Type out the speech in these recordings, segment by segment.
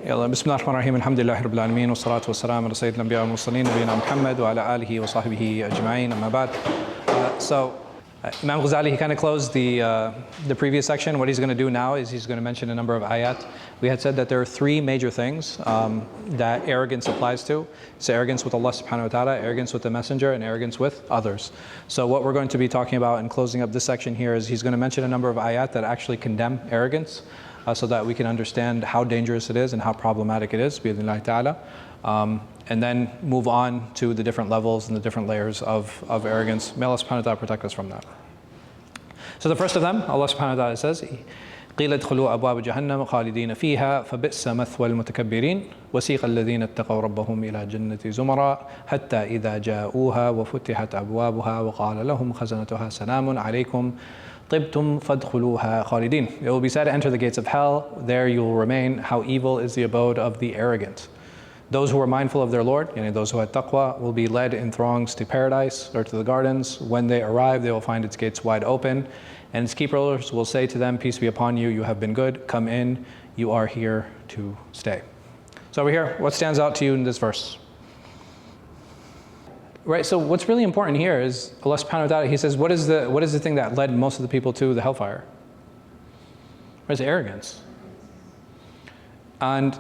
يلا بسم الله الرحمن الرحيم الحمد لله رب العالمين والصلاة والسلام على سيد الأنبياء والمرسلين نبينا محمد وعلى آله وصحبه أجمعين أما بعد. Imam Ghazali, he kind of closed the previous section. What he's going to do now is he's going to mention a number of ayat. We had said that there are three major things that arrogance applies to. So arrogance with Allah subhanahu wa ta'ala, arrogance with the messenger, and arrogance with others. So what we're going to be talking about in closing up this section here is he's going to mention a number of ayat that actually condemn arrogance, so that we can understand how dangerous it is and how problematic it is, bi-idhnillahi ta'ala. And then move on to the different levels and the different layers of arrogance. May Allah subhanahu wa ta'ala protect us from that. So the first of them, Allah subhanahu wa ta'ala says, قِيلَ ادْخُلُوا أَبْوَابَ جَهَنَّمَ خَالِدِينَ فِيهَا فَبِئْسَ مَثْوَى الْمُتَكَبِّرِينَ وَسِيقَ الَّذِينَ اتَّقَوْا رَبَّهُمْ إِلَى الْجَنَّةِ زُمَرًا حَتَّى إِذَا جَاءُوهَا وَفُتِحَتْ أَبْوَابُهَا وَقَالَ لَهُمْ خَزَنَتُهَا سَلَامٌ عَلَيْكُمْ طِبْتُمْ فَادْخُلُوهَا خَالِدِينَ. It will be said, enter the gates of hell, there you will remain. How evil is the abode of the arrogant. Those who are mindful of their Lord, those who had taqwa, will be led in throngs to paradise or to the gardens. When they arrive, they will find its gates wide open, and its keepers will say to them, peace be upon you, you have been good, come in, you are here to stay. So over here, what stands out to you in this verse? Right, so what's really important here is Allah subhanahu wa ta'ala, He says, what is the thing that led most of the people to the hellfire? It's arrogance. And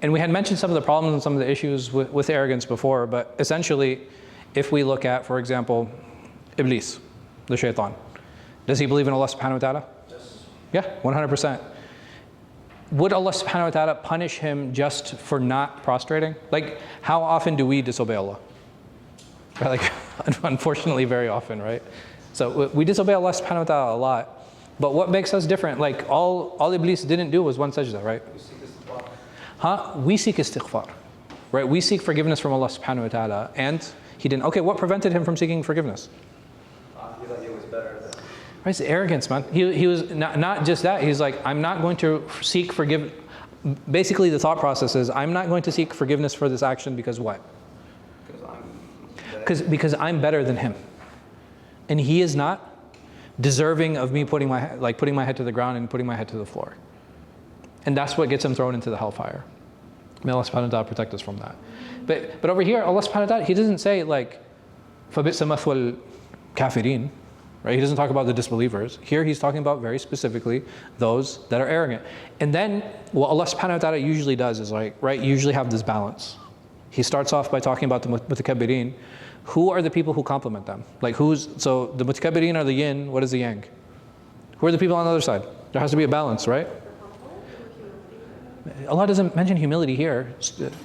we had mentioned some of the problems and some of the issues with arrogance before, but essentially, if we look at, for example, Iblis, the shaitan, does he believe in Allah subhanahu wa ta'ala? Yes. Yeah, 100%. Would Allah subhanahu wa ta'ala punish him just for not prostrating? Like, how often do we disobey Allah? Right, like, unfortunately, very often, right? So we disobey Allah subhanahu wa ta'ala a lot, but what makes us different? Like, all Iblis didn't do was one sajda, right? We seek istighfar, right? We seek forgiveness from Allah subhanahu wa ta'ala, and he didn't. Okay, what prevented him from seeking forgiveness? He thought he was better than. Right, it's arrogance, man. He was not just that. He's like, I'm not going to seek forgiveness. Basically, the thought process is, I'm not going to seek forgiveness for this action because what? Because I'm better than him, and he is not deserving of me putting my head to the ground and putting my head to the floor. And that's what gets him thrown into the hellfire. May Allah subhanahu wa ta'ala protect us from that. But over here, Allah subhanahu wa ta'ala, He doesn't say like, فَبِئْسَ مَثْوَى الْكَافِرِينَ, right? He doesn't talk about the disbelievers. Here He's talking about very specifically those that are arrogant. And then what Allah subhanahu wa ta'ala usually does is like, right, you usually have this balance. He starts off by talking about the mutakabbirin. Who are the people who complement them? Like so the mutakabbirin are the yin, what is the yang? Who are the people on the other side? There has to be a balance, right? Allah doesn't mention humility here,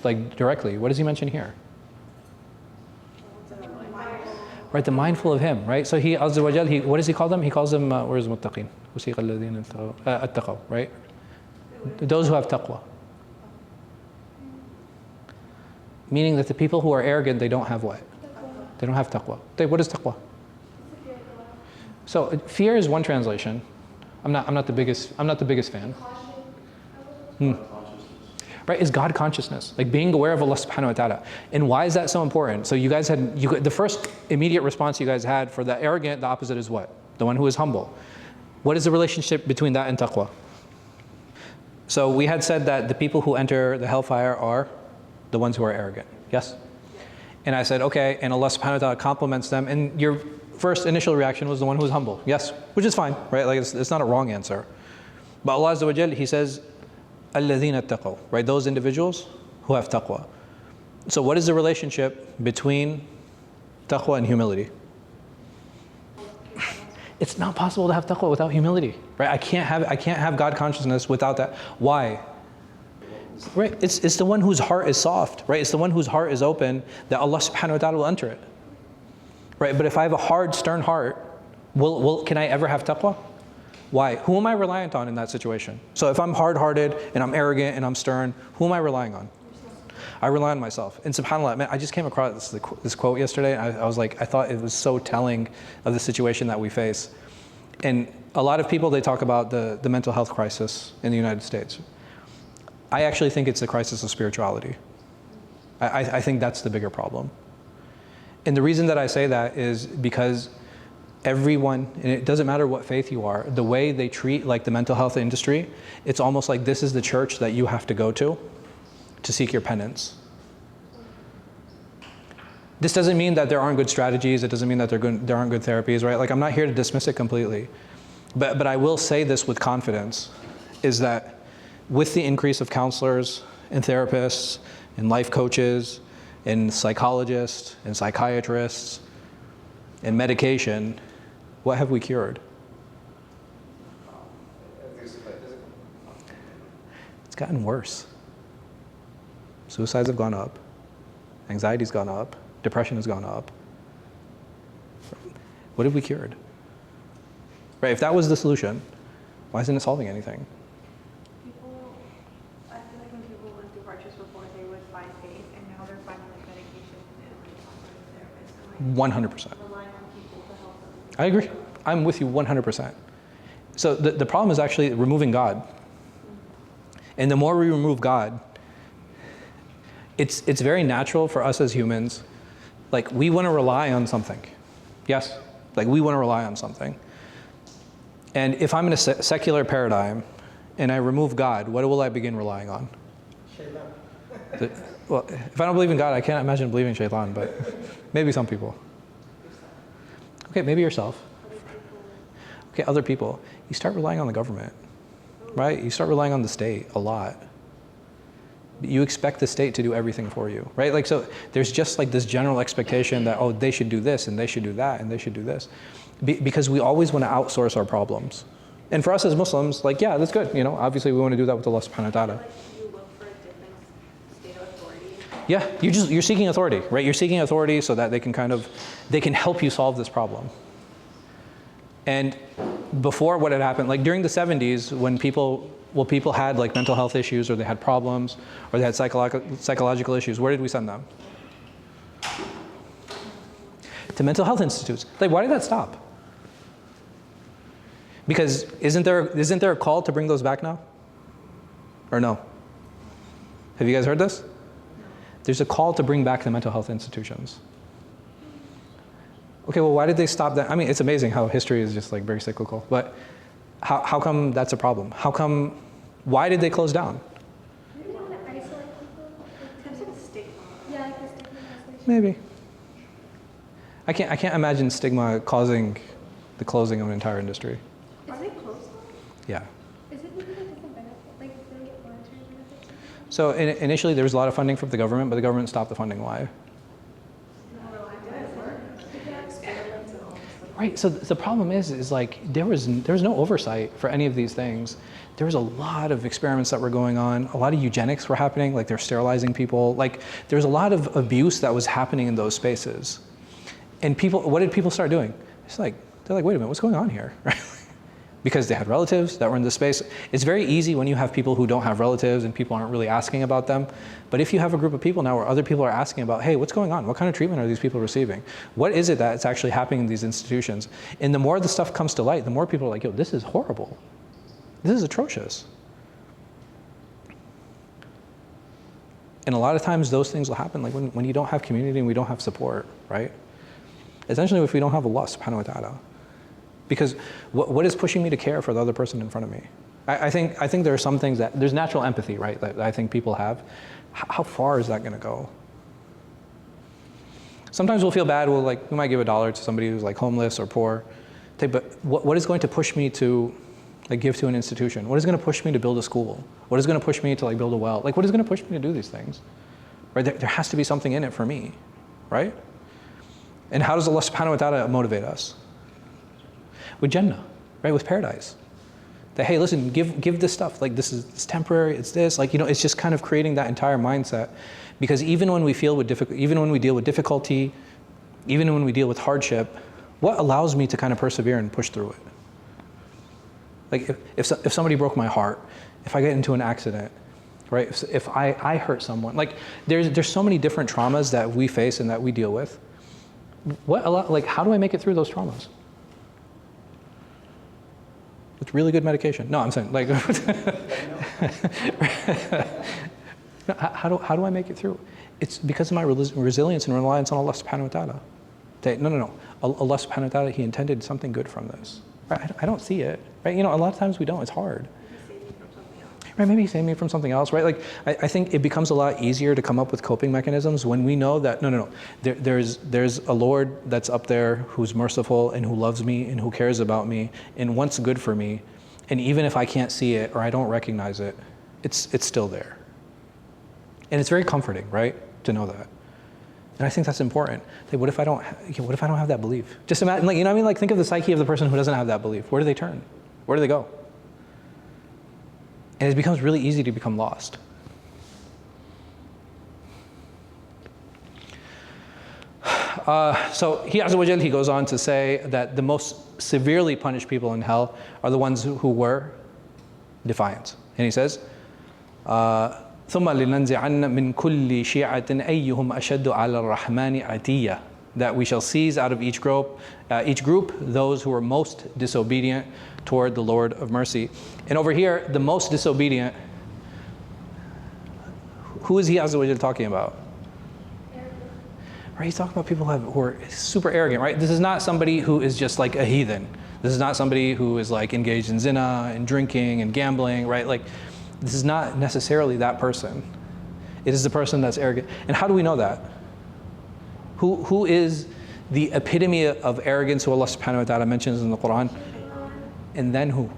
like directly. What does He mention here? Right, the mindful of Him, right? So He, Azza wa Jal, what does He call them? He calls them, where's muttaqin? وَسِيقَ الَّذِينَ اتَّقَوْا, right? Those who have taqwa. Meaning that the people who are arrogant, they don't have what? They don't have taqwa. What is taqwa? So fear is one translation. I'm not the biggest fan. Right, is God consciousness, like being aware of Allah subhanahu wa ta'ala. And why is that so important? So you guys had, the first immediate response you guys had for the arrogant, the opposite is what? The one who is humble. What is the relationship between that and taqwa? So we had said that the people who enter the hellfire are the ones who are arrogant, yes? And I said, okay, and Allah subhanahu wa ta'ala compliments them, and your first initial reaction was the one who is humble, yes? Which is fine, right? Like it's not a wrong answer. But Allah Azza wa Jal, He says, الَّذِينَ اتَّقَوْا, right? Those individuals who have taqwa. So what is the relationship between taqwa and humility? It's not possible to have taqwa without humility, right? I can't have God consciousness without that. Why? Right, it's the one whose heart is soft, right? It's the one whose heart is open that Allah subhanahu wa ta'ala will enter it. Right, but if I have a hard, stern heart, can I ever have taqwa? Why? Who am I reliant on in that situation? So if I'm hard-hearted and I'm arrogant and I'm stern, who am I relying on? I rely on myself. And subhanAllah, man, I just came across this quote yesterday. And I was like, I thought it was so telling of the situation that we face. And a lot of people, they talk about the mental health crisis in the United States. I actually think it's a crisis of spirituality. I think that's the bigger problem. And the reason that I say that is because everyone, and it doesn't matter what faith you are, the way they treat like the mental health industry, it's almost like this is the church that you have to go to seek your penance. This doesn't mean that there aren't good strategies. It doesn't mean that there aren't good therapies, right? Like, I'm not here to dismiss it completely. But I will say this with confidence, is that with the increase of counselors and therapists and life coaches and psychologists and psychiatrists and medication, what have we cured? It's gotten worse. Suicides have gone up. Anxiety's gone up. Depression has gone up. What have we cured? Right, if that was the solution, why isn't it solving anything? I feel like when people went through hardships before, they would find faith, and now they're finding like medication and like talking to therapists and like 100%. relying on people to help them. I agree. I'm with you 100%. So the problem is actually removing God. And the more we remove God, it's very natural for us as humans, like we want to rely on something. Yes? Like we want to rely on something. And if I'm in a secular paradigm and I remove God, what will I begin relying on? Shaitan. Well, if I don't believe in God, I can't imagine believing in Shaitan, but maybe some people. Okay, maybe yourself. Okay, other people. You start relying on the government, right? You start relying on the state a lot. You expect the state to do everything for you, right? Like, so there's just like this general expectation that, oh, they should do this and they should do that and they should do this. Because we always want to outsource our problems. And for us as Muslims, like, yeah, that's good. You know, obviously we want to do that with Allah subhanahu wa ta'ala. Like you look for a different state of authority. Yeah, you're seeking authority, right? You're seeking authority so that they can help you solve this problem. And before, what had happened, like during the 70s, when people had like mental health issues, or they had problems, or they had psychological issues, where did we send them? To mental health institutes. Like, why did that stop? Because isn't there a call to bring those back now? Or no? Have you guys heard this? There's a call to bring back the mental health institutions. Okay, well, why did they stop that? I mean, it's amazing how history is just like very cyclical. But how come that's a problem? Why did they close down? Maybe they want to isolate people. Like, types of stigma. Yeah, like the stigma. Maybe. I can't imagine stigma causing the closing of an entire industry. Are they closed? Yeah. Is it because it doesn't benefit? Like, do they get monetary benefits? So initially there was a lot of funding from the government, but the government stopped the funding. Why? Right. So the problem is like there was no oversight for any of these things. There was a lot of experiments that were going on. A lot of eugenics were happening. Like they're sterilizing people. Like there's a lot of abuse that was happening in those spaces. And what did people start doing? They're like, wait a minute, what's going on here? Right? Because they had relatives that were in this space. It's very easy when you have people who don't have relatives and people aren't really asking about them. But if you have a group of people now where other people are asking about, hey, what's going on? What kind of treatment are these people receiving? What is it that's actually happening in these institutions? And the more the stuff comes to light, the more people are like, yo, this is horrible. This is atrocious. And a lot of times those things will happen like when you don't have community and we don't have support, right? Essentially if we don't have Allah subhanahu wa ta'ala. Because what is pushing me to care for the other person in front of me? I think there are some things there's natural empathy, right, that I think people have. How far is that going to go? Sometimes we'll feel bad. We might give $1 to somebody who's like homeless or poor. But what is going to push me to like give to an institution? What is going to push me to build a school? What is going to push me to like build a well? Like what is going to push me to do these things? Right? There has to be something in it for me, right? And how does Allah subhanahu wa ta'ala motivate us? With Jannah, right? With paradise. That, hey, listen, give this stuff. Like it's temporary, it's this. Like, it's just kind of creating that entire mindset. Because even when we deal with difficulty, even when we deal with hardship, what allows me to kind of persevere and push through it? Like if somebody broke my heart, if I get into an accident, right? If I hurt someone, like there's so many different traumas that we face and that we deal with. How do I make it through those traumas? With really good medication. No, I'm saying like, how do I make it through? It's because of my resilience and reliance on Allah subhanahu wa ta'ala. No. Allah subhanahu wa ta'ala, He intended something good from this. Right? I don't see it. Right? A lot of times we don't. It's hard. Right? Maybe He saved me from something else. Right? Like I think it becomes a lot easier to come up with coping mechanisms when we know that no. There's a Lord that's up there who's merciful and who loves me and who cares about me and wants good for me. And even if I can't see it or I don't recognize it, it's still there. And it's very comforting, right, to know that. And I think that's important. Like, what if I don't have that belief? Just imagine, like, you know what I mean? Like, think of the psyche of the person who doesn't have that belief. Where do they turn? Where do they go? And it becomes really easy to become lost. So He Azza wa Jal, He goes on to say that the most severely punished people in hell are the ones who were defiant. And He says, ثم لننزعن من كل شيعة أيهم أشد على الرحمن عتية, that we shall seize out of each group those who are most disobedient toward the Lord of mercy. And over here, the most disobedient, who is He Azza wa Jal talking about? Right, He's talking about people who are super arrogant, right? This is not somebody who is just like a heathen. This is not somebody who is like engaged in zina and drinking and gambling, right? Like, this is not necessarily that person. It is the person that's arrogant. And how do we know that? Who is the epitome of arrogance who Allah subhanahu wa ta'ala mentions in the Quran? And then who?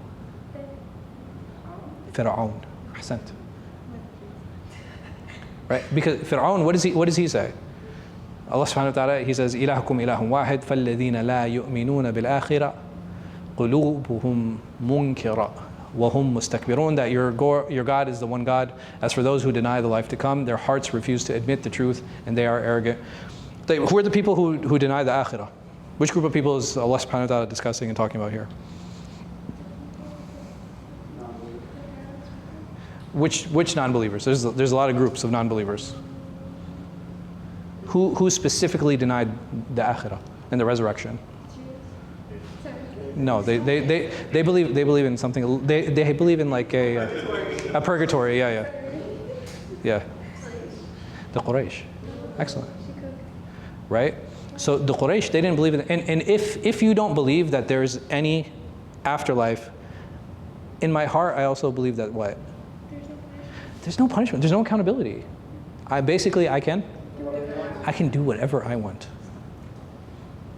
Fir'aun. Ahsant. Right? Because Fir'aun, what does he say? Allah subhanahu wa ta'ala, He says, إِلَهُكُمْ إِلَهٌ وَاحِدٌ فَالَّذِينَ لَا يُؤْمِنُونَ بِالْآخِرَةِ قُلُوبُهُمْ مُنْكِرَةٌ وَهُمْ مُسْتَكْبِرُونَ, that your God is the one God. As for those who deny the life to come, their hearts refuse to admit the truth and they are arrogant. Who are the people who deny the akhirah? Which group of people is Allah subhanahu wa ta'ala discussing and talking about here? Which non-believers? There's a lot of groups of non-believers. Who specifically denied the akhirah and the resurrection? No, they believe in something. They believe in like a purgatory. Yeah. The Quraysh, excellent. Right. So the Quraysh, they didn't believe in it. And if you don't believe that there's any afterlife, in my heart I also believe that what? There's no punishment. There's no accountability. I can do whatever I want.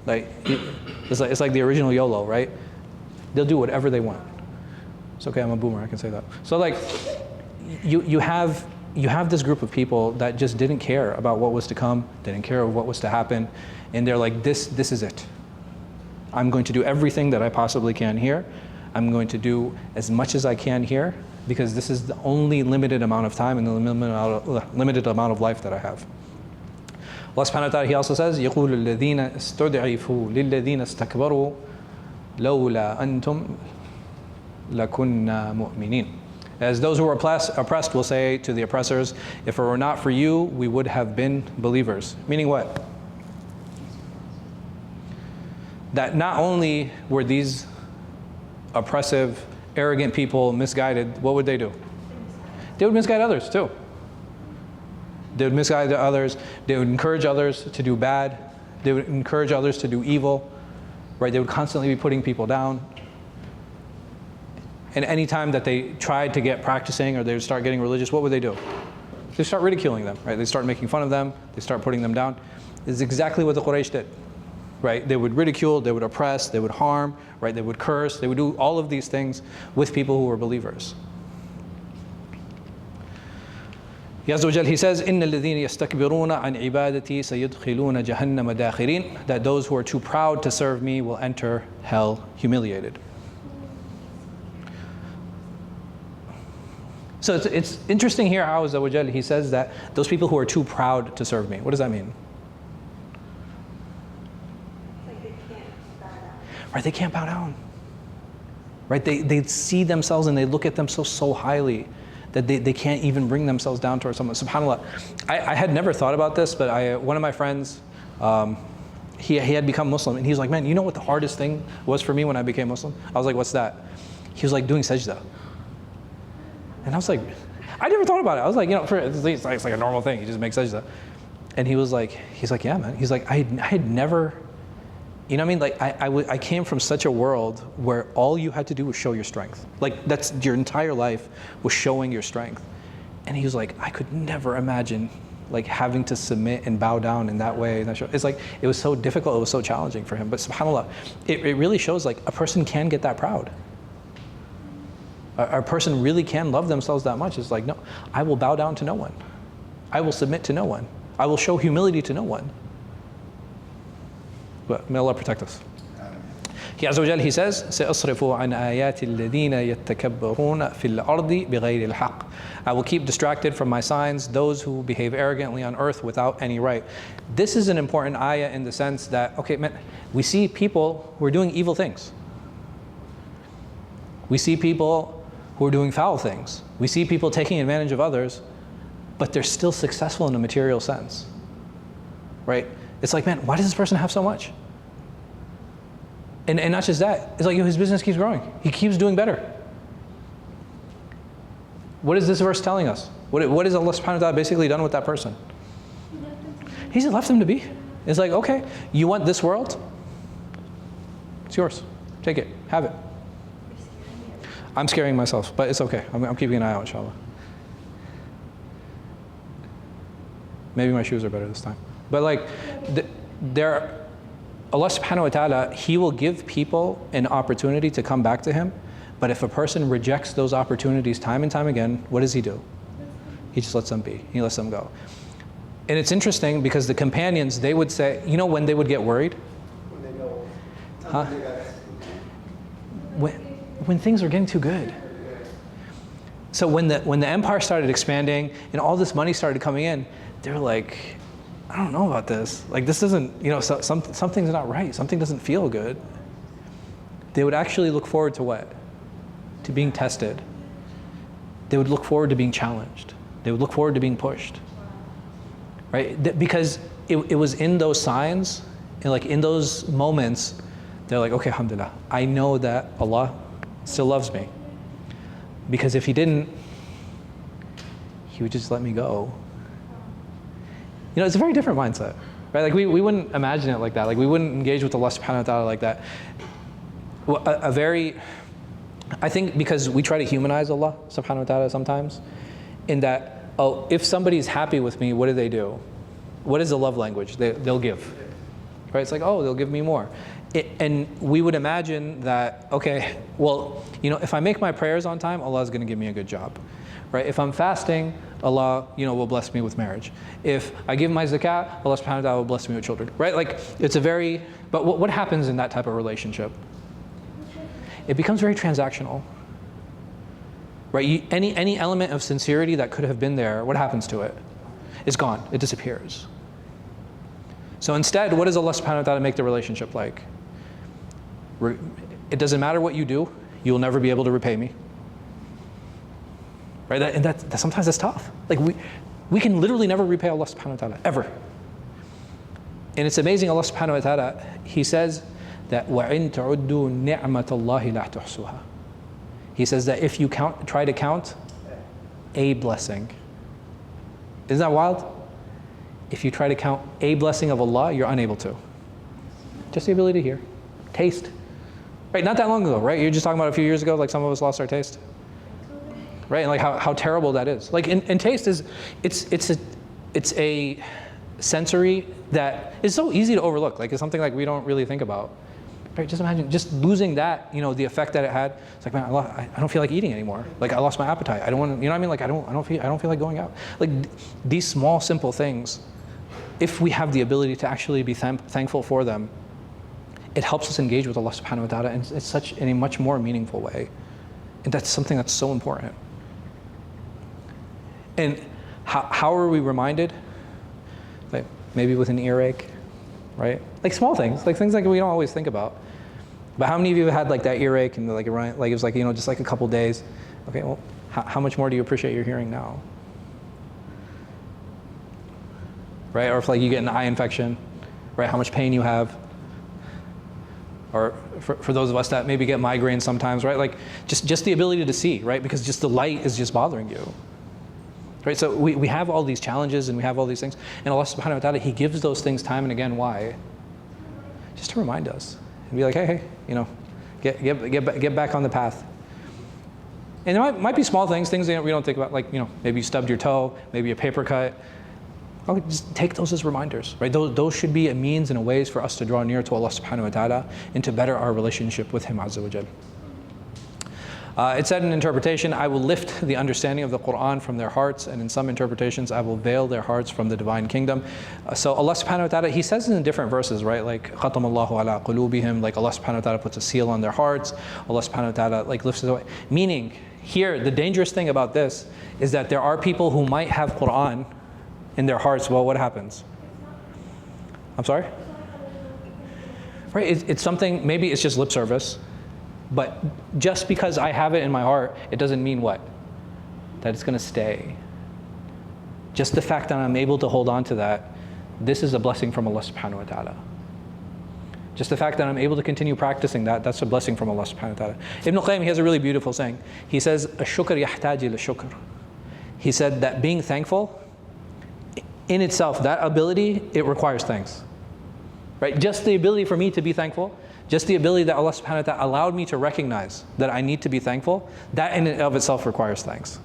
Like it's like the original YOLO, right? They'll do whatever they want. It's okay, I'm a boomer, I can say that. So like you have this group of people that just didn't care about what was to come, didn't care of what was to happen, and they're like, this is it. I'm going to do everything that I possibly can here. I'm going to do as much as I can here, because this is the only limited amount of time and the limited amount of life that I have. Allah subhanahu wa ta'ala, He also says, يَقُولُ الَّذِينَ اسْتُضْعِفُوا لِلَّذِينَ اسْتَكْبَرُوا لَوْلَا أَنْتُمْ لَكُنَّا مُؤْمِنِينَ. As those who are oppressed will say to the oppressors, if it were not for you, we would have been believers. Meaning what? That not only were these oppressive, arrogant people misguided, what would they do? They would misguide others too. They would misguide others. They would encourage others to do bad. They would encourage others to do evil. Right? They would constantly be putting people down. And any time that they tried to get practicing or they would start getting religious, what would they do? They start ridiculing them. Right? They start making fun of them. They start putting them down. This is exactly what the Quraysh did. Right? They would ridicule. They would oppress. They would harm. Right? They would curse. They would do all of these things with people who were believers. He says, إِنَّ الَّذِينَ يَسْتَكْبِرُونَ عَنْ عِبَادَتِي سَيَدْخِلُونَ جَهَنَّمَ دَاخِرِينَ, that those who are too proud to serve me will enter hell humiliated. So it's interesting here how Azza wa Jal, He says that those people who are too proud to serve me. What does that mean? Like they can't bow down. Right, they can't bow down. Right, they see themselves and they look at themselves so highly that they can't even bring themselves down towards someone. SubhanAllah. I had never thought about this, but one of my friends, he had become Muslim, and he was like, man, you know what the hardest thing was for me when I became Muslim? I was like, what's that? He was like, doing sajda. And I was like, I never thought about it. I was like, it's like a normal thing. You just make sajda. And he's like, yeah, man. He's like, I had never You know what I mean? Like I came from such a world where all you had to do was show your strength. Like that's your entire life was showing your strength. And he was like, I could never imagine like having to submit and bow down in that way. It's like, it was so difficult, it was so challenging for him. But subhanAllah, it really shows like a person can get that proud. A person really can love themselves that much. It's like, no, I will bow down to no one. I will submit to no one. I will show humility to no one. But may Allah protect us. He Azza wa Jal, he says, سَأَصْرِفُ عَنْ آيَاتِ الَّذِينَ يَتَّكَبَّرُونَ فِي الْأَرْضِ بِغَيْرِ الْحَقِّ. I will keep distracted from my signs those who behave arrogantly on earth without any right. This is an important ayah in the sense that, okay, man, we see people who are doing evil things. We see people who are doing foul things. We see people taking advantage of others, but they're still successful in a material sense, right? It's like, man, why does this person have so much? And not just that, it's like his business keeps growing. He keeps doing better. What is this verse telling us? What is Allah subhanahu wa ta'ala basically done with that person? He's left him to be. It's like, okay, you want this world? It's yours. Take it, have it. I'm scaring myself, but it's okay. I'm keeping an eye out, inshallah. Maybe my shoes are better this time. But like, Allah subhanahu wa ta'ala, He will give people an opportunity to come back to Him, but if a person rejects those opportunities time and time again, what does He do? He just lets them be. He lets them go. And it's interesting because the companions, they would say, you know when they would get worried? When they go. Huh? When things were getting too good. So when the empire started expanding and all this money started coming in, they were like, I don't know about this. Like this doesn't, you know, something's not right. Something doesn't feel good. They would actually look forward to what? To being tested. They would look forward to being challenged. They would look forward to being pushed. Right? Because it was in those signs, and like in those moments, they're like, okay, alhamdulillah, I know that Allah still loves me. Because if He didn't, He would just let me go. You know, it's a very different mindset, right? Like we wouldn't imagine it like that. Like we wouldn't engage with Allah subhanahu wa ta'ala like that. Well, I think because we try to humanize Allah subhanahu wa ta'ala sometimes, in that, oh, if somebody's happy with me, what do? What is the love language? They'll give, right? It's like, oh, they'll give me more. And we would imagine that, okay, well, you know, if I make my prayers on time, Allah is going to give me a good job, right? If I'm fasting, Allah, you know, will bless me with marriage. If I give my zakat, Allah subhanahu wa ta'ala will bless me with children, right? Like, it's a very, but what happens in that type of relationship? It becomes very transactional, right? Any element of sincerity that could have been there, what happens to it? It's gone, it disappears. So instead, what does Allah subhanahu wa ta'ala make the relationship like? It doesn't matter what you do, you will never be able to repay me. Right? And that sometimes that's tough. Like we can literally never repay Allah subhanahu wa ta'ala, ever. And it's amazing, Allah subhanahu wa ta'ala, He says that وَإِن تَعُدُّوا نِعْمَةَ اللَّهِ لَا تُحْصُوهَا. He says that if you try to count a blessing. Isn't that wild? If you try to count a blessing of Allah, you're unable to. Just the ability to hear, taste. Right, not that long ago, right? You're just talking about a few years ago, like some of us lost our taste. Right, and like how terrible that is. Like, and taste is, it's a sensory that is so easy to overlook. Like, it's something like we don't really think about. Right, just imagine just losing that, you know, the effect that it had. It's like, man, I don't feel like eating anymore. Like, I lost my appetite. I don't want to, you know what I mean? Like, I don't feel like going out. Like, these small, simple things, if we have the ability to actually be thankful for them, it helps us engage with Allah subhanahu wa ta'ala in a much more meaningful way. And that's something that's so important. And how are we reminded? Like maybe with an earache, right? Like small things, like things like we don't always think about. But how many of you have had like that earache and like it was like, you know, just like a couple days? Okay, well, how much more do you appreciate your hearing now? Right? Or if like you get an eye infection, right? How much pain you have. Or for those of us that maybe get migraines sometimes, right? Like just the ability to see, right? Because just the light is just bothering you. Right? So we have all these challenges and we have all these things. And Allah subhanahu wa ta'ala, He gives those things time and again. Why? just to remind us and be like, hey, get back on the path. And there might be small things that we don't think about, like, maybe you stubbed your toe, maybe a paper cut. Okay, just take those as reminders, right? Those should be a means and a ways for us to draw near to Allah subhanahu wa ta'ala and to better our relationship with Him azza wa jal. It said in interpretation, I will lift the understanding of the Quran from their hearts, and in some interpretations, I will veil their hearts from the divine kingdom. So Allah subhanahu wa ta'ala, He says in different verses, right? Like, خَتَمَ اللَّهُ عَلَىٰ قُلُوبِهِمْ, like Allah subhanahu wa ta'ala puts a seal on their hearts. Allah subhanahu wa ta'ala like lifts it away. Meaning, here, the dangerous thing about this is that there are people who might have Quran in their hearts. Well, what happens? I'm sorry? Right, it's something, maybe it's just lip service. But just because I have it in my heart, it doesn't mean what? That it's going to stay. Just the fact that I'm able to hold on to that, this is a blessing from Allah subhanahu wa ta'ala. Just the fact that I'm able to continue practicing that, that's a blessing from Allah subhanahu wa ta'ala. Ibn al-Qayyim, he has a really beautiful saying. He says, "Ash-shukr yahtaji li-shukr." He said that being thankful, in itself, that ability, it requires thanks. Right? Just the ability for me to be thankful, just the ability that Allah subhanahu wa ta'ala allowed me to recognize that I need to be thankful, that in and of itself requires thanks.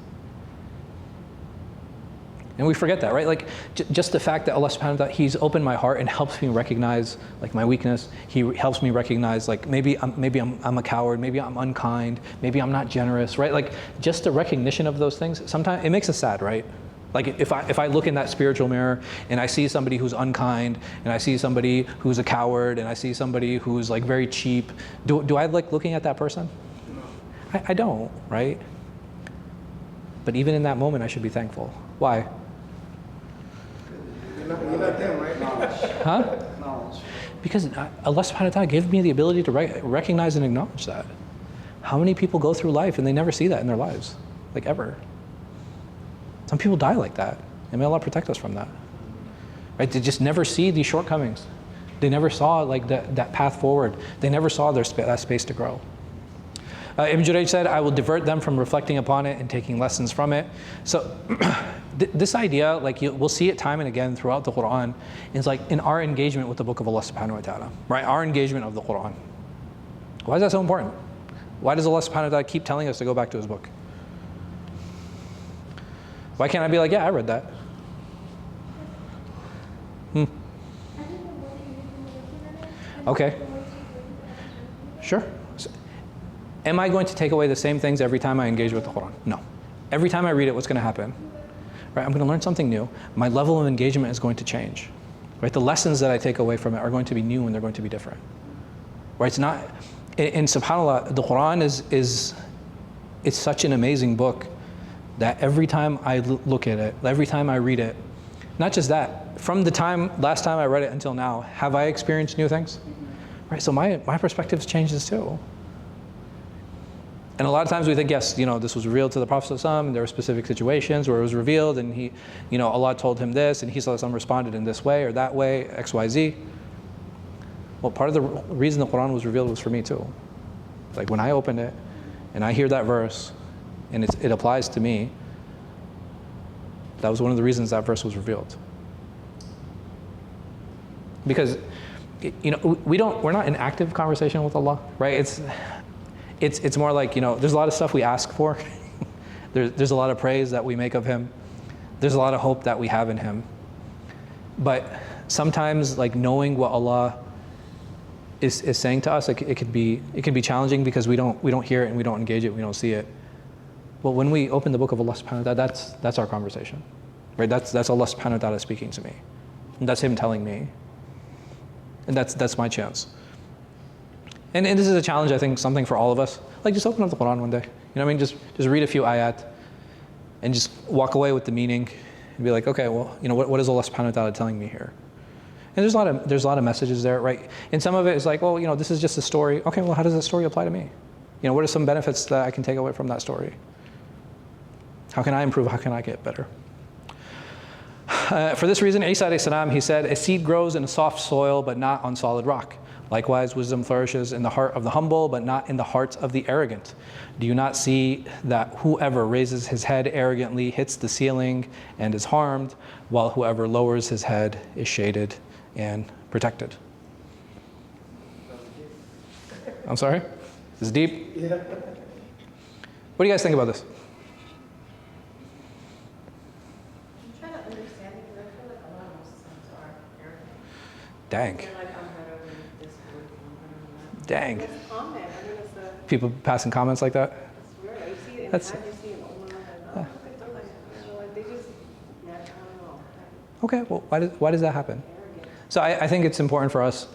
And we forget that, right? Like, just the fact that Allah subhanahu wa ta'ala, He's opened my heart and helps me recognize like my weakness. He helps me recognize like maybe I'm a coward, maybe I'm unkind, maybe I'm not generous, right? Like, just the recognition of those things, sometimes it makes us sad, right? Like, if I look in that spiritual mirror and I see somebody who's unkind, and I see somebody who's a coward, and I see somebody who's like very cheap, do I like looking at that person? No. I don't, right? But even in that moment, I should be thankful. Why? You're not them, right? Huh? Knowledge. Because Allah subhanahu wa ta'ala gave me the ability to recognize and acknowledge that. How many people go through life and they never see that in their lives? Like, ever. Some people die like that, and may Allah protect us from that. Right? They just never see these shortcomings. They never saw like that path forward. They never saw that space to grow. Ibn Jurayj said, I will divert them from reflecting upon it and taking lessons from it. So this idea, like we'll see it time and again throughout the Quran, is like in our engagement with the book of Allah subhanahu wa ta'ala, right? Our engagement of the Quran. Why is that so important? Why does Allah subhanahu wa ta'ala keep telling us to go back to His book? Why can't I be like, yeah, I read that? Okay. Sure. Am I going to take away the same things every time I engage with the Quran? No. Every time I read it, what's going to happen? Right, I'm going to learn something new. My level of engagement is going to change. Right, the lessons that I take away from it are going to be new and they're going to be different. Right, it's not. And subhanAllah, the Quran is such an amazing book that every time I look at it, every time I read it, not just that, from the last time I read it until now, have I experienced new things? Right, so my perspective changes too. And a lot of times we think, yes, this was revealed to the Prophet ﷺ, and there were specific situations where it was revealed, and he, Allah told him this, and he ﷺ responded in this way or that way, X, Y, Z. Well, part of the reason the Quran was revealed was for me too. Like, when I open it and I hear that verse, and it applies to me, that was one of the reasons that verse was revealed. Because, we're not in active conversation with Allah, right? It's more like, there's a lot of stuff we ask for. there's a lot of praise that we make of Him. There's a lot of hope that we have in Him. But sometimes, like, knowing what Allah is saying to us, it could be challenging because we don't hear it and we don't engage it, we don't see it. Well, when we open the book of Allah subhanahu wa ta'ala, that's our conversation. Right? That's Allah subhanahu wa ta'ala speaking to me. And that's Him telling me. And that's my chance. And this is a challenge, I think, something for all of us. Like, just open up the Quran one day. You know what I mean? Just read a few ayat and just walk away with the meaning and be like, okay, well, what is Allah subhanahu wa ta'ala telling me here? And there's a lot of messages there, right? And some of it is like, well, this is just a story. Okay, well, how does that story apply to me? What are some benefits that I can take away from that story? How can I improve? How can I get better? For this reason, Isa alayhi salam, he said, a seed grows in a soft soil, but not on solid rock. Likewise, wisdom flourishes in the heart of the humble, but not in the hearts of the arrogant. Do you not see that whoever raises his head arrogantly hits the ceiling and is harmed, while whoever lowers his head is shaded and protected? I'm sorry? This is deep? Yeah. What do you guys think about this? I'm trying to understand it because I feel like a lot of Muslims are arrogant. Dang. They're like, I'm better than this group, I'm better than that. Dang. It's common. I mean, it's People passing comments like that? it's weird. You see it in That's- Hajj, you see it in Umrah, and like, they just, yeah, I don't know. Okay, well, why does that happen? Arrogant. So I think it's important for us,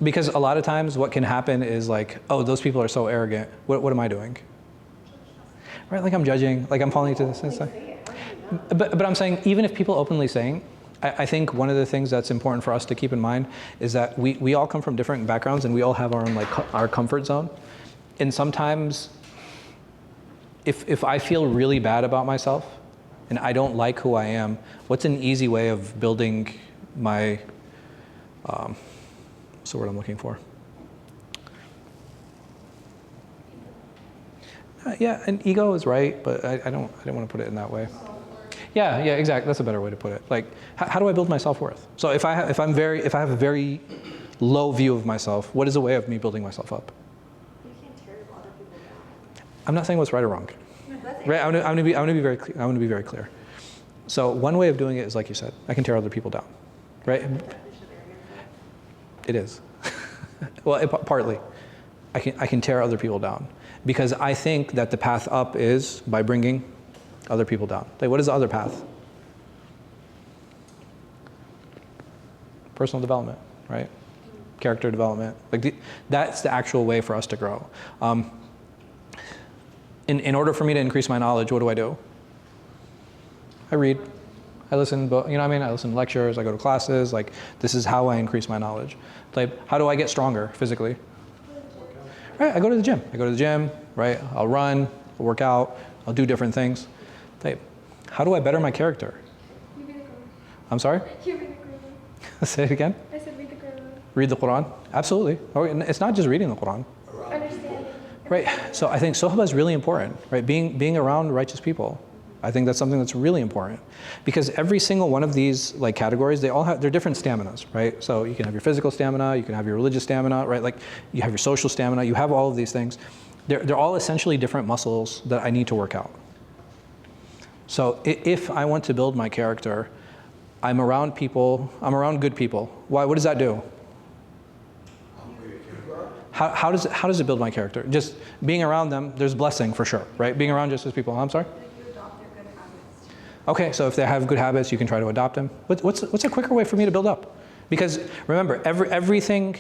because a lot of times what can happen is like, oh, those people are so arrogant. What am I doing? Right, like I'm judging, like I'm falling into this and stuff. But I'm saying, even if people openly saying, I think one of the things that's important for us to keep in mind is that we all come from different backgrounds and we all have our own, like, our comfort zone. And sometimes, if I feel really bad about myself and I don't like who I am, what's an easy way of building my, what's the word I'm looking for? Yeah, and ego is right, but I don't want to put it in that way. Yeah, exactly. That's a better way to put it. Like, how do I build my self-worth? So if I have a very low view of myself, what is a way of me building myself up? You can't tear other people down. I'm not saying what's right or wrong. That's Right? I'm gonna be very clear. I want to be very clear. So one way of doing it is, like you said, I can tear other people down, right? It is. Well, partly, I can tear other people down because I think that the path up is by bringing other people down. Like, what is the other path? Personal development, right? Character development. Like that's the actual way for us to grow. In order for me to increase my knowledge, what do? I read. I listen, you know what I mean? I listen to lectures, I go to classes, like this is how I increase my knowledge. Like, how do I get stronger physically? Right, I go to the gym. Right? I'll run, I'll work out, I'll do different things. Like, how do I better my character? You read the Quran. I'm sorry? You read the Quran. Say it again? I said read the Quran. Read the Quran? Absolutely. Oh, and it's not just reading the Quran. Understand. Right, so I think sohbah is really important, right? Being around righteous people. I think that's something that's really important because every single one of these like categories, they all have their different staminas, right? So you can have your physical stamina, you can have your religious stamina, right? Like you have your social stamina, you have all of these things. They're all essentially different muscles that I need to work out. So if I want to build my character, I'm around good people. Why? What does that do? How does it build my character? Just being around them, there's blessing for sure, right? Being around just as people. I'm sorry? You adopt their good habits. Okay, so if they have good habits, you can try to adopt them. What's a quicker way for me to build up? Because remember, everything,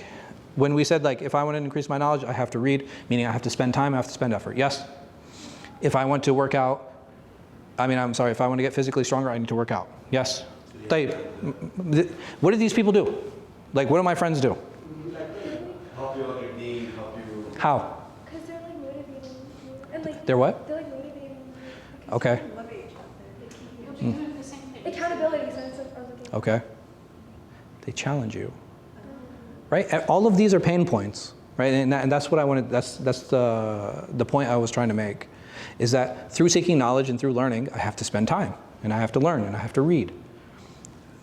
when we said like, if I want to increase my knowledge, I have to read, meaning I have to spend time, I have to spend effort. Yes? If I want to work out, if I want to get physically stronger, I need to work out. Yes? Tayyib. What do these people do? Like, what do my friends do? Help you on your need, help you. How? Because they're like motivating you. And like They're what? They're like motivating you. Okay. Motivate each other. You'll be doing the same thing. Accountability sense of looking. Okay. They challenge you. Right? All of these are pain points, right? And that's what I wanted, that's the point I was trying to make, is that through seeking knowledge and through learning, I have to spend time, and I have to learn, and I have to read.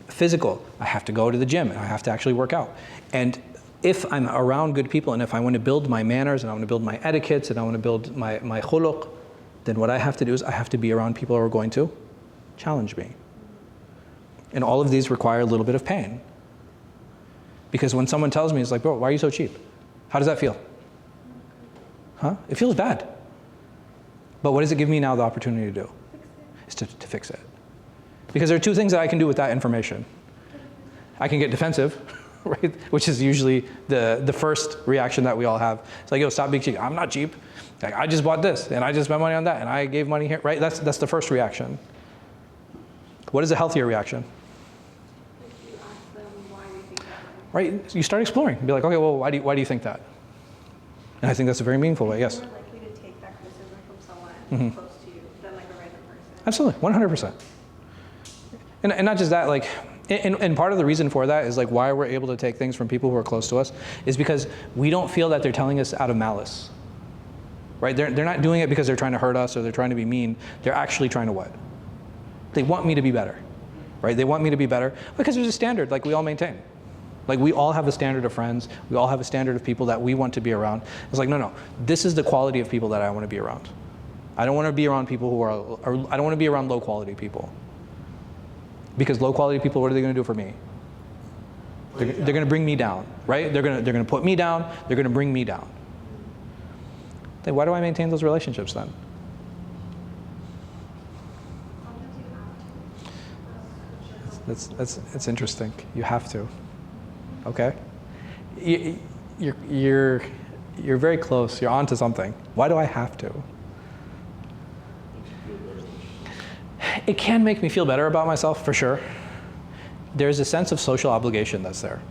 Physical, I have to go to the gym, and I have to actually work out. And if I'm around good people, and if I want to build my manners, and I want to build my etiquettes, and I want to build my khuluq, then what I have to do is I have to be around people who are going to challenge me. And all of these require a little bit of pain. Because when someone tells me, it's like, bro, why are you so cheap? How does that feel? Huh? It feels bad. But what does it give me now the opportunity to do? Is to fix it. Because there are two things that I can do with that information. I can get defensive, right? Which is usually the first reaction that we all have. It's like, yo, stop being cheap. I'm not cheap. Like, I just bought this, and I just spent money on that, and I gave money here, right? That's the first reaction. What is a healthier reaction? You ask them why they think that way. Right? You start exploring. Be like, okay, well, why do you think that? And I think that's a very meaningful way, yes. You're more likely to take that criticism from someone close to you than like a random person. Absolutely, 100%. And not just that, like, and part of the reason for that is like why we're able to take things from people who are close to us is because we don't feel that they're telling us out of malice. Right? They're not doing it because they're trying to hurt us or they're trying to be mean. They're actually trying to what? They want me to be better. Right? They want me to be better because there's a standard like we all maintain. Like we all have a standard of friends. We all have a standard of people that we want to be around. It's like, no, this is the quality of people that I want to be around. I don't want to be around people who I don't want to be around low quality people. Because low quality people, what are they going to do for me? They're going to bring me down, right? They're going to put me down. They're going to bring me down. Then why do I maintain those relationships then? That's interesting. You have to. Okay? You're very close. You're onto something. Why do I have to? It can make me feel better about myself, for sure. There's a sense of social obligation that's there,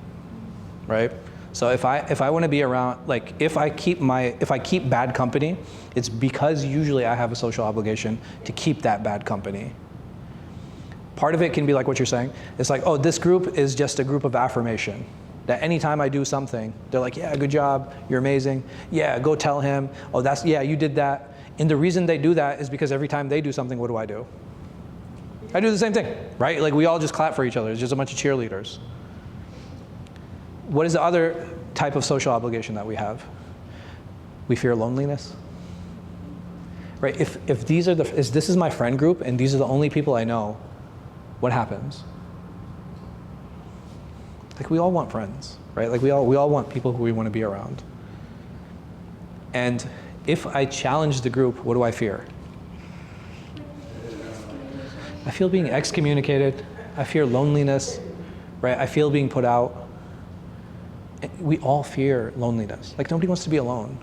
right? So if I want to be around, like if I keep bad company, it's because usually I have a social obligation to keep that bad company. Part of it can be like what you're saying. It's like, oh, this group is just a group of affirmation. That anytime I do something, they're like, yeah, good job, you're amazing. Yeah, go tell him. Oh, yeah, you did that. And the reason they do that is because every time they do something, what do? I do the same thing, right? Like we all just clap for each other. It's just a bunch of cheerleaders. What is the other type of social obligation that we have? We fear loneliness, right? If this is my friend group and these are the only people I know, what happens? Like we all want friends, right? Like we all want people who we want to be around. And if I challenge the group, what do I fear? I feel being excommunicated. I fear loneliness, right? I feel being put out. We all fear loneliness. Like nobody wants to be alone.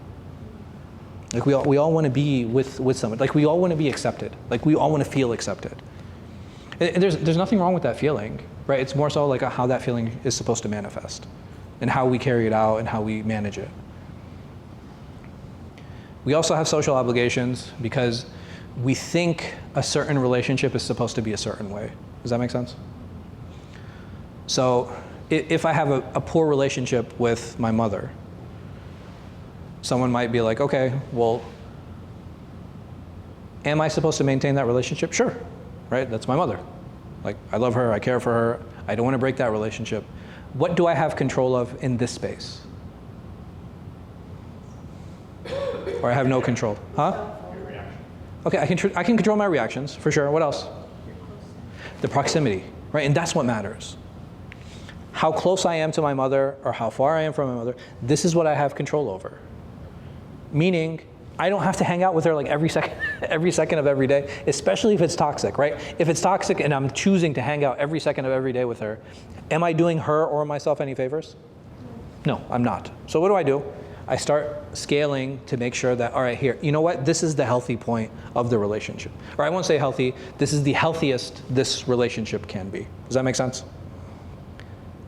Like we all want to be with someone. Like we all want to be accepted. Like we all want to feel accepted. And there's nothing wrong with that feeling, right? It's more so like how that feeling is supposed to manifest and how we carry it out and how we manage it. We also have social obligations because we think a certain relationship is supposed to be a certain way. Does that make sense? So if I have a poor relationship with my mother, someone might be like, okay, well, am I supposed to maintain that relationship? Sure, right? That's my mother. Like, I love her, I care for her, I don't want to break that relationship. What do I have control of in this space? Or I have no control? Huh? Okay, I can control my reactions, for sure. What else? The proximity, right? And that's what matters. How close I am to my mother or how far I am from my mother, this is what I have control over. Meaning, I don't have to hang out with her like every second of every day, especially if it's toxic, right? If it's toxic and I'm choosing to hang out every second of every day with her, am I doing her or myself any favors? No, I'm not. So what do? I start scaling to make sure that, all right, here, you know what? This is the healthy point of the relationship. Or I won't say healthy, this is the healthiest this relationship can be. Does that make sense?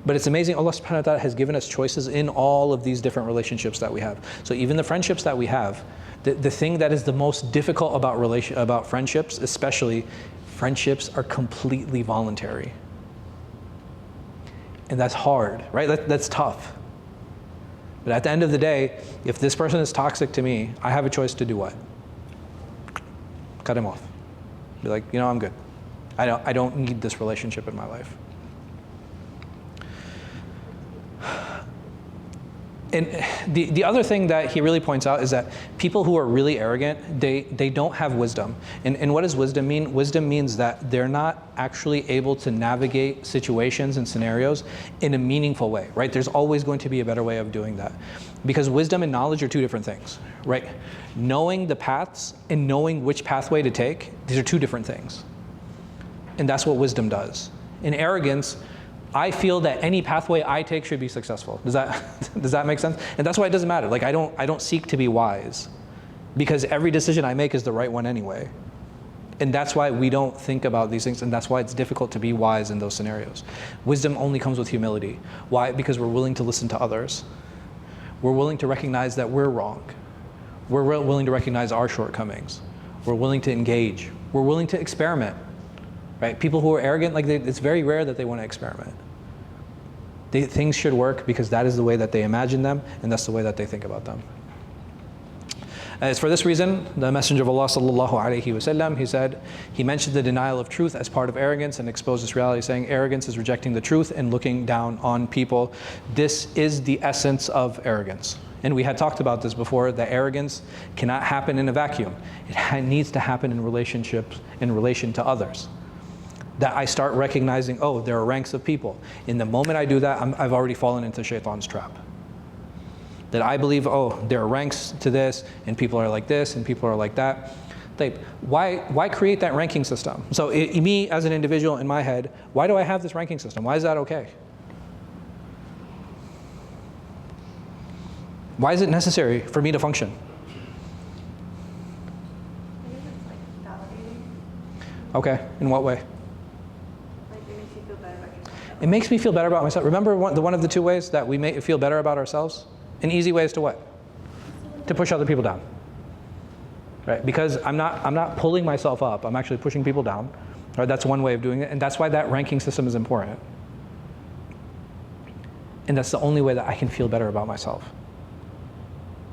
But it's amazing, Allah subhanahu wa ta'ala has given us choices in all of these different relationships that we have. So even the friendships that we have, the thing that is the most difficult about friendships, especially, friendships are completely voluntary. And that's hard, right? That's tough. But at the end of the day, if this person is toxic to me, I have a choice to do what? Cut him off. Be like, you know, I'm good. I don't need this relationship in my life. And the other thing that he really points out is that people who are really arrogant, they don't have wisdom. And what does wisdom mean? Wisdom means that they're not actually able to navigate situations and scenarios in a meaningful way, right? There's always going to be a better way of doing that. Because wisdom and knowledge are two different things, right? Knowing the paths and knowing which pathway to take, these are two different things. And that's what wisdom does. In arrogance, I feel that any pathway I take should be successful. Does that make sense? And that's why it doesn't matter. Like I don't seek to be wise, because every decision I make is the right one anyway. And that's why we don't think about these things, and that's why it's difficult to be wise in those scenarios. Wisdom only comes with humility. Why? Because we're willing to listen to others. We're willing to recognize that we're wrong. We're willing to recognize our shortcomings. We're willing to engage. We're willing to experiment. Right? People who are arrogant, it's very rare that they want to experiment. Things should work because that is the way that they imagine them, and that's the way that they think about them. And it's for this reason, the Messenger of Allah sallallahu alaihi wasallam, he mentioned the denial of truth as part of arrogance and exposed this reality, saying arrogance is rejecting the truth and looking down on people. This is the essence of arrogance. And we had talked about this before, that arrogance cannot happen in a vacuum. It needs to happen in relationships, in relation to others. That I start recognizing, oh, there are ranks of people. In the moment I do that, I've already fallen into shaitan's trap. That I believe, oh, there are ranks to this, and people are like this, and people are like that. Why create that ranking system? So me as an individual in my head, why do I have this ranking system? Why is that okay? Why is it necessary for me to function? I guess it's like validating. Okay, in what way? Like it makes you feel better about yourself. It makes me feel better about myself. Remember one of the two ways that we feel better about ourselves? An easy way is to what? To push other people down. Right? Because I'm not pulling myself up, I'm actually pushing people down. Right? That's one way of doing it, and that's why that ranking system is important. And that's the only way that I can feel better about myself.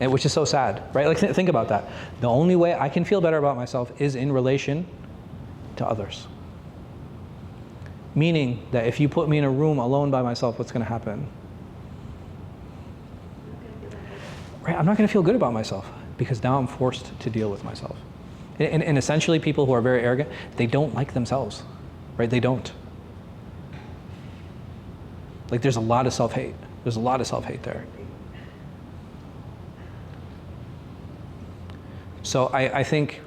And which is so sad, right? Like think about that. The only way I can feel better about myself is in relation to others. Meaning that if you put me in a room alone by myself, what's going to happen? Right? I'm not going to feel good about myself because now I'm forced to deal with myself. And essentially people who are very arrogant, they don't like themselves, right? They don't. Like there's a lot of self-hate. There's a lot of self-hate there. So I think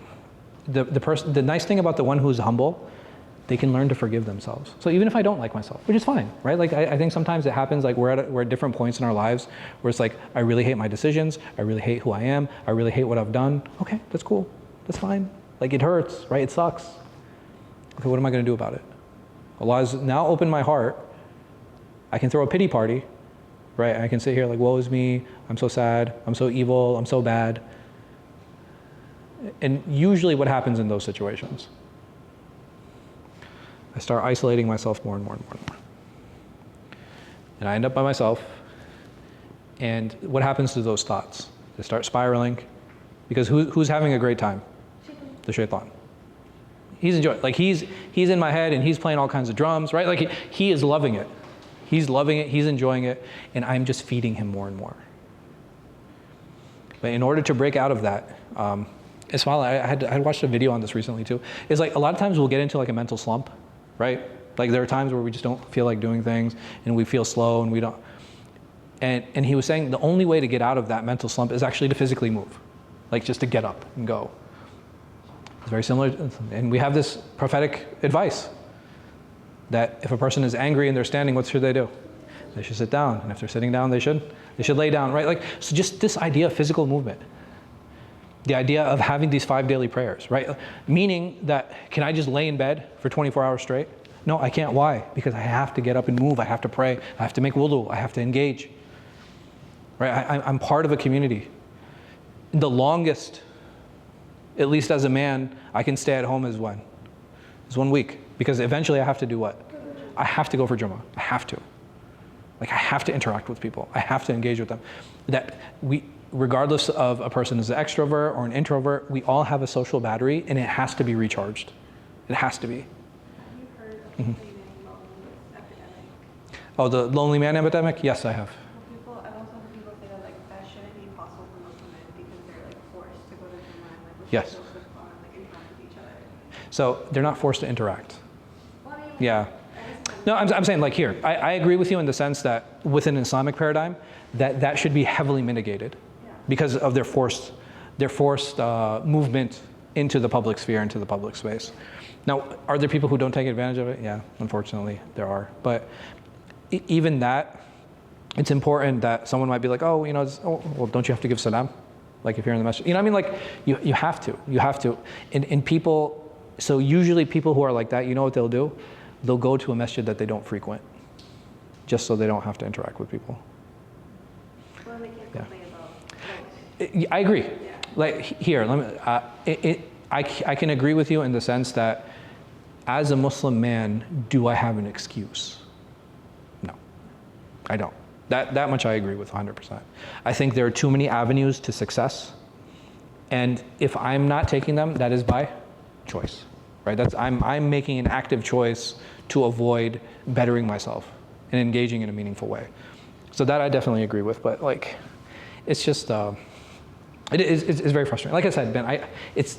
the nice thing about the one who's humble, they can learn to forgive themselves. So even if I don't like myself, which is fine, right? Like I think sometimes it happens, like we're at different points in our lives where it's like, I really hate my decisions, I really hate who I am, I really hate what I've done. Okay, that's cool, that's fine. Like it hurts, right? It sucks. Okay, what am I gonna do about it? Allah has now opened my heart. I can throw a pity party, right? I can sit here like, woe is me, I'm so sad, I'm so evil, I'm so bad. And usually what happens in those situations? I start isolating myself more and more and more and more. And I end up by myself. And what happens to those thoughts? They start spiraling. Because who's having a great time? The shaitan. He's enjoying, like he's in my head and he's playing all kinds of drums, right? Like he is loving it. He's loving it, he's enjoying it, and I'm just feeding him more and more. But in order to break out of that, as well, I had watched a video on this recently too. It's like a lot of times we'll get into like a mental slump, right? Like there are times where we just don't feel like doing things and we feel slow and we don't. And he was saying the only way to get out of that mental slump is actually to physically move, like just to get up and go. It's very similar, and we have this prophetic advice that if a person is angry and they're standing, what should they do? They should sit down, and if they're sitting down, they should lay down, right? Like so, just this idea of physical movement. The idea of having these 5 daily prayers, right? Meaning that, can I just lay in bed for 24 hours straight? No, I can't. Why? Because I have to get up and move. I have to pray. I have to make wudu. I have to engage. Right? I'm part of a community. The longest, at least as a man, I can stay at home is when? Is 1 week. Because eventually I have to do what? I have to go for Jummah. I have to. Like I have to interact with people. I have to engage with them. Regardless of a person is an extrovert or an introvert, we all have a social battery and it has to be recharged. It has to be. Have you heard of the loneliness epidemic? Oh, the lonely man epidemic? Yes, I have. People, I also heard people say that shouldn't be possible for Muslim men because they're like forced to go to Jummah and like Yes. like interact with each other. So they're not forced to interact. Well, I mean, Yeah. No, I'm saying like here, I agree with you in the sense that within an Islamic paradigm, that should be heavily mitigated because of their forced movement into the public sphere, into the public space. Now, are there people who don't take advantage of it? Yeah, unfortunately, there are. But even that, it's important that someone might be like, oh, well, don't you have to give salam? Like if you're in the masjid, I mean, like you have to. And people, so usually people who are like that, you know what they'll do? They'll go to a masjid that they don't frequent, just so they don't have to interact with people. well, they can't complain about I agree. Yeah. Like here, I can agree with you in the sense that as a Muslim man, do I have an excuse? No, I don't. That much I agree with 100%. I think there are too many avenues to success, And if I'm not taking them, that is by choice, right? I'm making an active choice to avoid bettering myself and engaging in a meaningful way. So that I definitely agree with, but like, it's just, it's very frustrating. Like I said, Ben,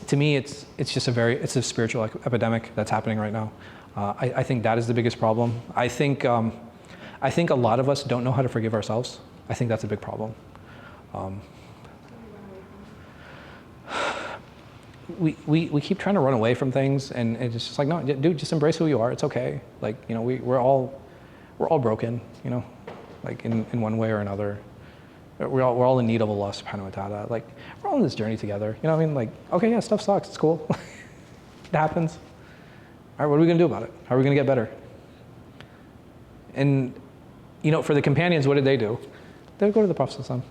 to me, it's just it's a spiritual epidemic that's happening right now. I think that is the biggest problem. I think a lot of us don't know how to forgive ourselves. I think that's a big problem. We keep trying to run away from things, and it's just like, no, dude, just embrace who you are. It's okay. Like, you know, we're all broken, you know, like in one way or another. We're all in need of Allah subhanahu wa ta'ala. Like, we're all on this journey together. You know what I mean? Like, okay, yeah, stuff sucks. It's cool. It happens. All right, what are we going to do about it? How are we going to get better? And, you know, for the companions, what did they do? They would go to the Prophet ﷺ. You know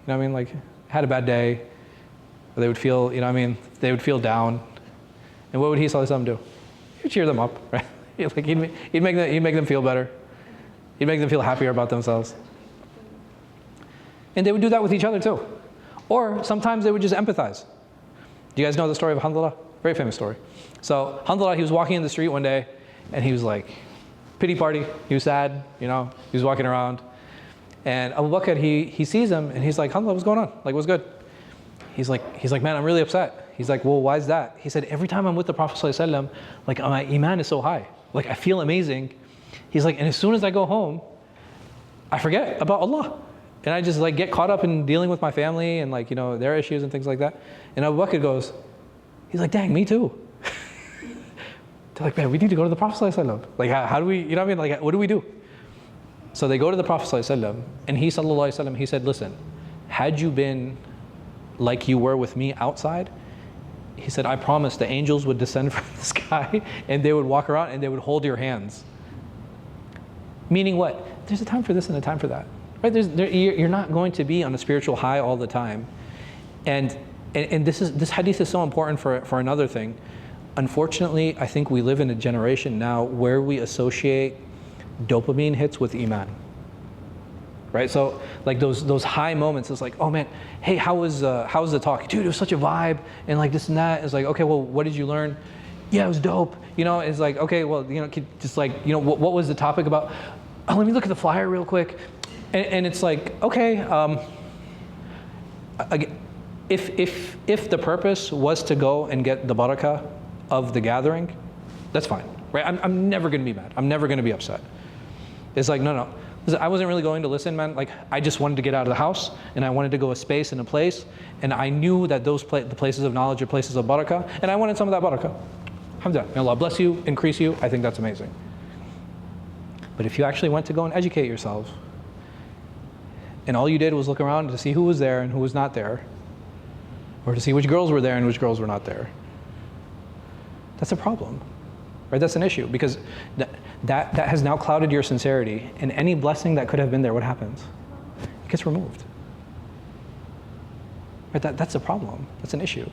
what I mean? Like, had a bad day. Or they would feel, you know what I mean? They would feel down. And what would he ﷺ do? He would cheer them up, right? Like, he'd make them feel better. He'd make them feel happier about themselves. And they would do that with each other too. Or sometimes they would just empathize. Do you guys know the story of Handala? Very famous story. So Handala, he was walking in the street one day, and he was like, pity party. He was sad, you know. He was walking around. And Abu Bakr, he sees him, and he's like, Handala, what's going on? Like, what's good? He's like, man, I'm really upset. He's like, well, why is that? He said, every time I'm with the Prophet ﷺ, like, my iman is so high. Like, I feel amazing. He's like, and as soon as I go home, I forget about Allah. And I just like get caught up in dealing with my family and like, you know, their issues and things like that. And Abu Bakr goes, he's like, dang, me too. They're like, man, we need to go to the Prophet ﷺ. Like, how do we, you know what I mean? Like, what do we do? So they go to the Prophet ﷺ, and he sallallahu alaihi wasallam, he said, listen, had you been like you were with me outside, he said, I promise the angels would descend from the sky and they would walk around and they would hold your hands. Meaning what? There's a time for this and a time for that. Right? You're not going to be on a spiritual high all the time. And this hadith is so important for another thing. Unfortunately, I think we live in a generation now where we associate dopamine hits with iman. Right? So like those high moments, it's like, oh man, hey, how was the talk? Dude, it was such a vibe, and like this and that. It's like, okay, well, what did you learn? Yeah, it was dope. You know, it's like, okay, well, you know, just like, you know, what was the topic about? Oh, let me look at the flyer real quick. And it's like, okay, if the purpose was to go and get the barakah of the gathering, that's fine, right? I'm never going to be mad. I'm never going to be upset. It's like, no. Listen, I wasn't really going to listen, man. Like, I just wanted to get out of the house, and I wanted to go a space and a place, and I knew that the places of knowledge are places of barakah, and I wanted some of that barakah. Alhamdulillah. May Allah bless you, increase you. I think that's amazing. But if you actually went to go and educate yourself, and all you did was look around to see who was there and who was not there, or to see which girls were there and which girls were not there, that's a problem, right? That's an issue, because that has now clouded your sincerity, and any blessing that could have been there, what happens? It gets removed. Right? That's a problem. That's an issue.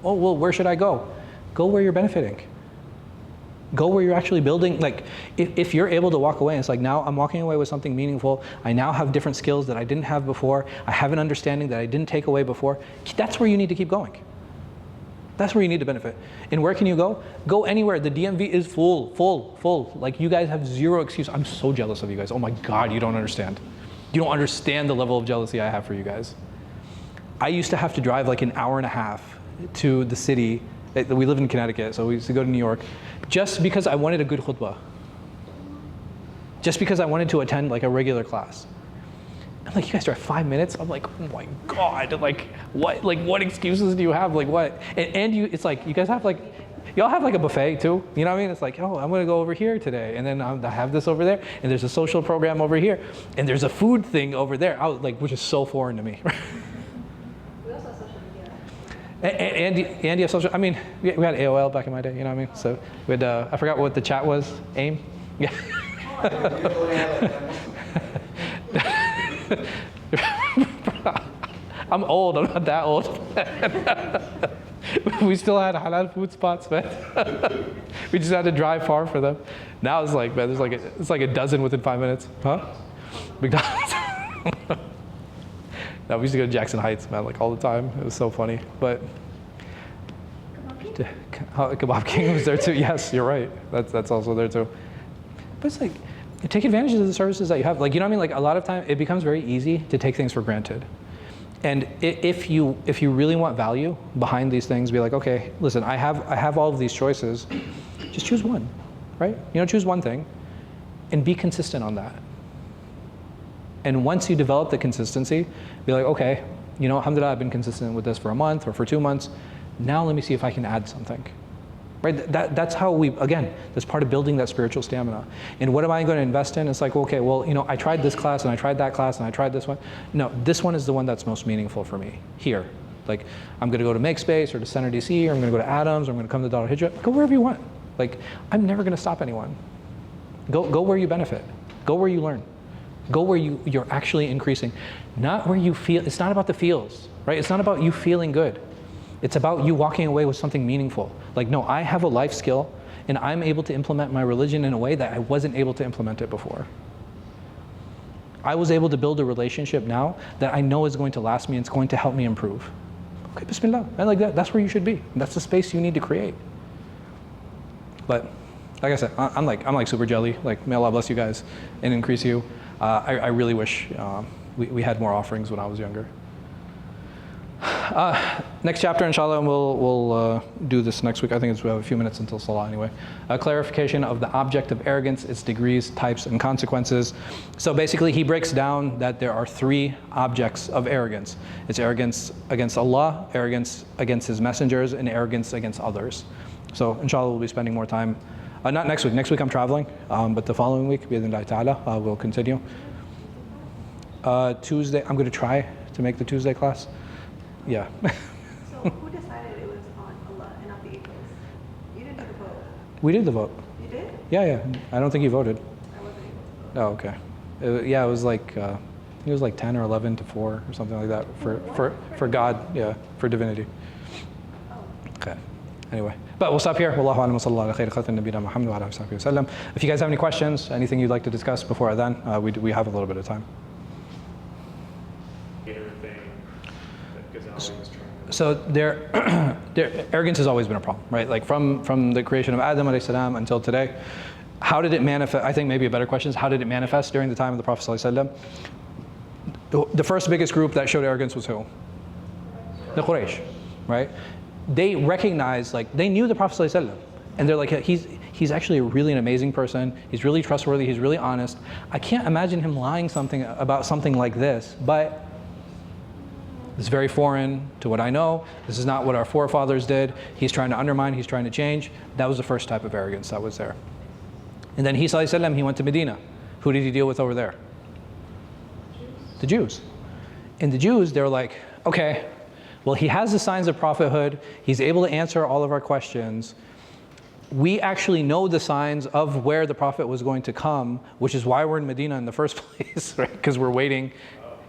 Oh, well, where should I go? Go where you're benefiting. Go where you're actually building. Like, if you're able to walk away, and it's like, now I'm walking away with something meaningful. I now have different skills that I didn't have before. I have an understanding that I didn't take away before. That's where you need to keep going. That's where you need to benefit. And where can you go? Go anywhere. The DMV is full. Like, you guys have zero excuse. I'm so jealous of you guys. Oh my God, you don't understand. You don't understand the level of jealousy I have for you guys. I used to have to drive like an hour and a half to the city. We live in Connecticut, so we used to go to New York, just because I wanted a good khutbah. Just because I wanted to attend like a regular class. I'm like, you guys drive 5 minutes? I'm like, oh my God, like what excuses do you have? Like what? And it's like, you guys have like, y'all have like a buffet too, you know what I mean? It's like, oh, I'm gonna go over here today, and then I have this over there, and there's a social program over here, and there's a food thing over there, which is so foreign to me. We also have social media. And you have social, I mean, we had AOL back in my day, you know what I mean? So we had, I forgot what the chat was, AIM? Yeah. I'm old, I'm not that old. We still had halal food spots, man. We just had to drive far for them. Now it's like, man, it's like a dozen within 5 minutes. Huh? McDonald's. No, we used to go to Jackson Heights, man, like all the time. It was so funny. But Kebab King was there too. Yes, you're right. That's also there too. But it's like, take advantage of the services that you have. Like, you know what I mean? Like a lot of time, it becomes very easy to take things for granted. And if you really want value behind these things, be like, okay, listen, I have all of these choices. Just choose one, right? Choose one thing, and be consistent on that. And once you develop the consistency, be like, okay, alhamdulillah, I've been consistent with this for a month or for 2 months. Now let me see if I can add something. Right? That's how that's part of building that spiritual stamina. And what am I going to invest in? It's like, okay, well, I tried this class and I tried that class and I tried this one. No, this one is the one that's most meaningful for me here. Like, I'm going to go to MakeSpace or to Center DC, or I'm going to go to Adams, or I'm going to come to Al-Hijrah. Go wherever you want. Like, I'm never going to stop anyone. Go where you benefit. Go where you learn. Go where you're actually increasing. Not where you feel. It's not about the feels, right? It's not about you feeling good. It's about you walking away with something meaningful. Like, no, I have a life skill, and I'm able to implement my religion in a way that I wasn't able to implement it before. I was able to build a relationship now that I know is going to last me and it's going to help me improve. Okay, bismillah. And like that's where you should be. That's the space you need to create. But like I said, I'm like super jelly. Like, may Allah bless you guys and increase you. I really wish we had more offerings when I was younger. Next chapter, inshallah, and we'll do this next week. I think we have a few minutes until Salah anyway. A clarification of the object of arrogance, its degrees, types, and consequences. So basically, he breaks down that there are 3 objects of arrogance. It's arrogance against Allah, arrogance against His messengers, and arrogance against others. So inshallah, we'll be spending more time. Not next week. Next week I'm traveling, but the following week, bi-idhnillahi ta'ala, we'll continue. Tuesday, I'm going to try to make the Tuesday class. Yeah. So who decided it was on Allah and not the angels? You didn't take a vote. We did the vote. You did? Yeah. I don't think you voted. I wasn't able to vote. Oh, okay. It was like 10 or 11 to 4 or something like that for God. Yeah, for divinity. Okay. Anyway, but we'll stop here. Wallahu a'lam wa sallallahu ala khayri khalqin nabiyina Muhammad wa ala alihi wa sallam. If you guys have any questions, anything you'd like to discuss before adhan, we have a little bit of time. So their arrogance has always been a problem, right? Like from the creation of Adam alayhi salam until today. How did it manifest? I think maybe a better question is, how did it manifest during the time of the Prophet sallallahu alaihi wasallam? The first biggest group that showed arrogance was who? The Quraysh, right? They recognized, like, they knew the Prophet sallallahu alaihi wasallam, and they're like, he's actually really an amazing person. He's really trustworthy. He's really honest. I can't imagine him lying about something like this, but it's very foreign to what I know. This is not what our forefathers did. He's trying to undermine, he's trying to change. That was the first type of arrogance that was there. And then he went to Medina. Who did he deal with over there? The Jews. And the Jews, they were like, okay, well, he has the signs of prophethood. He's able to answer all of our questions. We actually know the signs of where the prophet was going to come, which is why we're in Medina in the first place, right? Because we're waiting.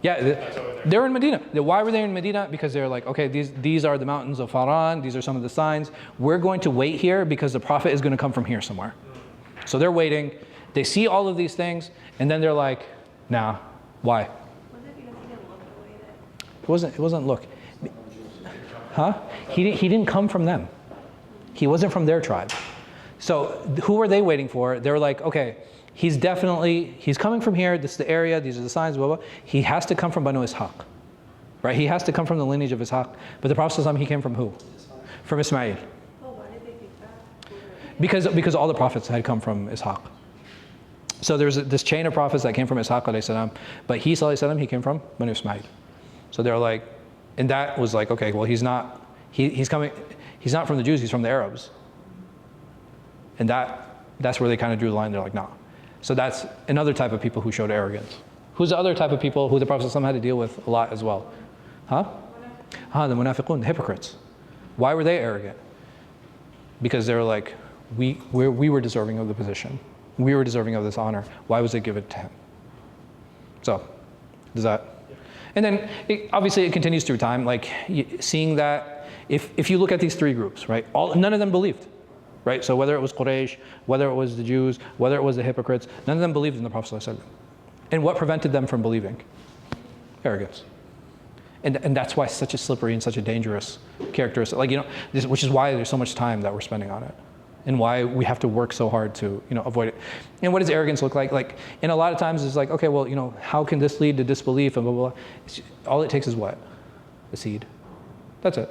Yeah, they're in Medina. Why were they in Medina? Because they're like, okay, these are the mountains of Farhan. These are some of the signs. We're going to wait here because the prophet is going to come from here somewhere. So they're waiting. They see all of these things, and then they're like, nah, why? Was it because he didn't look the way that... It wasn't look. Huh? He didn't come from them. He wasn't from their tribe. So who were they waiting for? They were like, okay, he's coming from here, this is the area, these are the signs, blah, blah. He has to come from Banu Ishaq, right? He has to come from the lineage of Ishaq. But the Prophet ﷺ, he came from who? From Ismail. Oh, why did they think that? Because all the prophets had come from Ishaq. So there's this chain of prophets that came from Ishaq alayhi salam, but he came from Banu Ismail. So they're like, and that was like, okay, well, he's not from the Jews, he's from the Arabs. And that's where they kind of drew the line. They're like, no. So that's another type of people who showed arrogance. Who's the other type of people who the Prophet ﷺ had to deal with a lot as well? The munafiqun, the hypocrites. Why were they arrogant? Because they were like, we were deserving of the position. We were deserving of this honor. Why was it given to him? So, does that? And then, obviously, it continues through time. Like, seeing that, if you look at these 3 groups, right? None of them believed. Right? So whether it was Quraysh, whether it was the Jews, whether it was the hypocrites, none of them believed in the Prophet ﷺ. And what prevented them from believing? Arrogance. And that's why it's such a slippery and such a dangerous characteristic. Like, which is why there's so much time that we're spending on it, and why we have to work so hard to, avoid it. And what does arrogance look like? Like, and a lot of times it's like, okay, well, how can this lead to disbelief and blah, blah, blah. All it takes is what? A seed. That's it.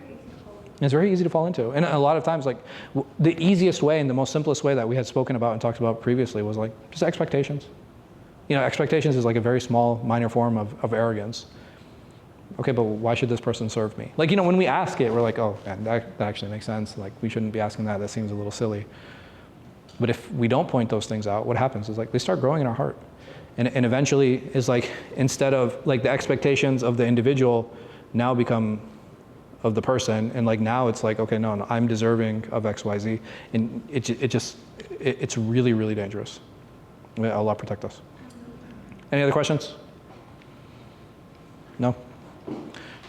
And it's very easy to fall into. And a lot of times, like, the easiest way and the most simplest way that we had spoken about and talked about previously was like, just expectations. Expectations is like a very small, minor form of arrogance. Okay, but why should this person serve me? Like, when we ask it, we're like, oh, man, that actually makes sense. Like, we shouldn't be asking that. That seems a little silly. But if we don't point those things out, what happens is like, they start growing in our heart. And eventually is like, instead of like the expectations of the individual now become of the person, and like now it's like, okay, no, I'm deserving of X, Y, Z, and it's really, really dangerous. May Allah protect us. Any other questions? No? All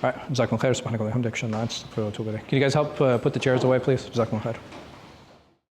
right. Jazakumullah khair. Subhanakallah wa bihamdik. Can you guys help put the chairs away, please? Jazakumullah khair.